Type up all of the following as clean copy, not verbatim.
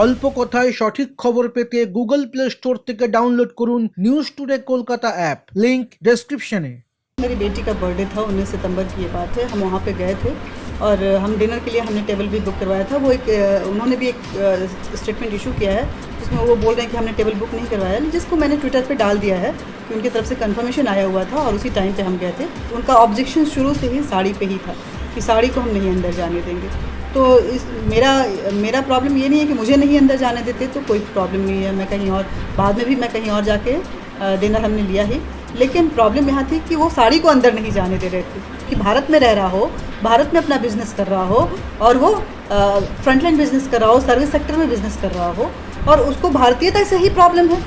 অল্প কথায় সঠিক খবর পেতে গুগল প্লে স্টোর থেকে ডাউনলোড করুন নিউজ টুডे कोलकाता ऐप। लिंक डिस्क्रिप्शने। मेरी बेटी का बर्थडे था, 19 सितंबर की ये बात है। हम वहाँ पे गए थे और हम डिनर के लिए हमने टेबल भी बुक करवाया था। वो एक उन्होंने भी एक स्टेटमेंट इशू किया है जिसमें वो बोल रहे हैं कि हमने टेबल बुक नहीं करवाया, जिसको मैंने ट्विटर पे डाल दिया है कि उनकी तरफ से कंफर्मेशन आया हुआ था और उसी टाइम पे हम गए थे। उनका ऑब्जेक्शन शुरू से ही साड़ी पे ही था कि साड़ी को हम नहीं अंदर जाने देंगे। तो मेरा प्रॉब्लम ये नहीं है कि मुझे नहीं अंदर जाने देते, तो कोई प्रॉब्लम नहीं है। मैं कहीं और बाद में भी मैं कहीं और जाके डिनर हमने लिया ही, लेकिन प्रॉब्लम यहाँ थी कि वो साड़ी को अंदर नहीं जाने दे रहे थे कि भारत में रह रहा हो, भारत में अपना बिजनेस कर रहा हो और वो फ्रंटलाइन बिजनेस कर रहा हो, सर्विस सेक्टर में बिजनेस कर रहा हो और उसको भारतीयता से ही प्रॉब्लम है,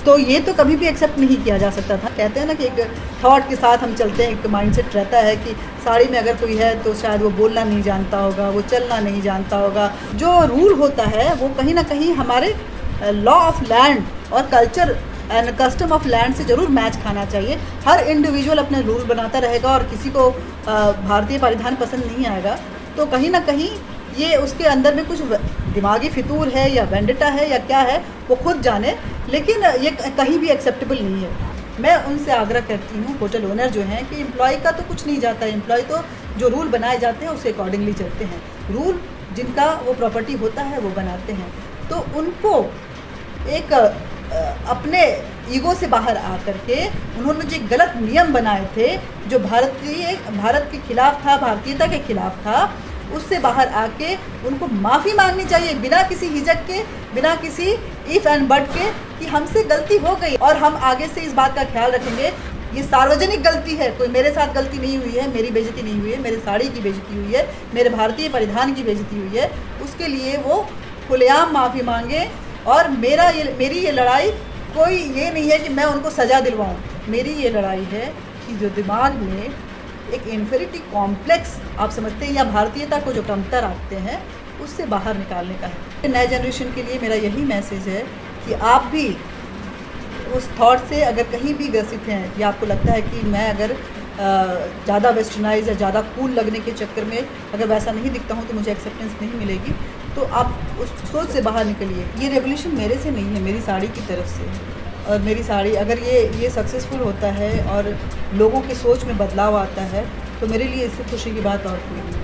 तो ये तो कभी भी एक्सेप्ट नहीं किया जा सकता था। कहते हैं ना कि एक थॉट के साथ हम चलते हैं, एक माइंडसेट रहता है कि साड़ी में अगर कोई है तो शायद वो बोलना नहीं जानता होगा, वो चलना नहीं जानता होगा। जो रूल होता है वो कहीं ना कहीं हमारे लॉ ऑफ लैंड और culture and custom of land से ज़रूर मैच खाना चाहिए। हर इंडिविजुअल अपने रूल बनाता रहेगा और किसी को भारतीय परिधान पसंद नहीं आएगा, तो कहीं ना कहीं ये उसके अंदर में कुछ दिमागी फितूर है या वेंडेटा है या क्या है वो खुद जाने, लेकिन ये कहीं भी एक्सेप्टेबल नहीं है। मैं उनसे आग्रह करती हूँ, होटल ओनर जो हैं, कि एम्प्लॉय का तो कुछ नहीं जाता है। एम्प्लॉय तो जो रूल बनाए जाते हैं उसके अकॉर्डिंगली चलते हैं। रूल जिनका वो प्रॉपर्टी होता है वो बनाते हैं, तो उनको एक अपने ईगो से बाहर आकर के उन्होंने जो गलत नियम बनाए थे जो भारत के खिलाफ था, भारतीयता के खिलाफ था, उससे बाहर आके उनको माफ़ी मांगनी चाहिए बिना किसी हिचक के, बिना किसी इफ़ एंड बट के कि हमसे गलती हो गई और हम आगे से इस बात का ख्याल रखेंगे। ये सार्वजनिक गलती है, कोई मेरे साथ गलती नहीं हुई है, मेरी बेइज्जती नहीं हुई है, मेरे साड़ी की बेइज्जती हुई है, मेरे भारतीय परिधान की बेइज्जती हुई है, उसके लिए वो खुलेआम माफ़ी मांगे। और मेरी ये लड़ाई कोई ये नहीं है कि मैं उनको सज़ा दिलवाऊँ। मेरी ये लड़ाई है कि जो दिमाग में एक इन्फेरिटी कॉम्प्लेक्स आप समझते हैं या भारतीयता को जो कमतर रखते हैं उससे बाहर निकालने का है। नए जनरेशन के लिए मेरा यही मैसेज है कि आप भी उस थॉट से अगर कहीं भी ग्रसित हैं या आपको लगता है कि मैं अगर ज़्यादा वेस्टर्नाइज या ज़्यादा कूल लगने के चक्कर में अगर वैसा नहीं दिखता हूँ तो मुझे एक्सेप्टेंस नहीं मिलेगी, तो आप उस सोच से बाहर निकलिए। ये रेवोल्यूशन मेरे से नहीं है, मेरी साड़ी की तरफ से है। और मेरी साड़ी अगर ये सक्सेसफुल होता है और लोगों की सोच में बदलाव आता है तो मेरे लिए इससे खुशी की बात और कोई नहीं।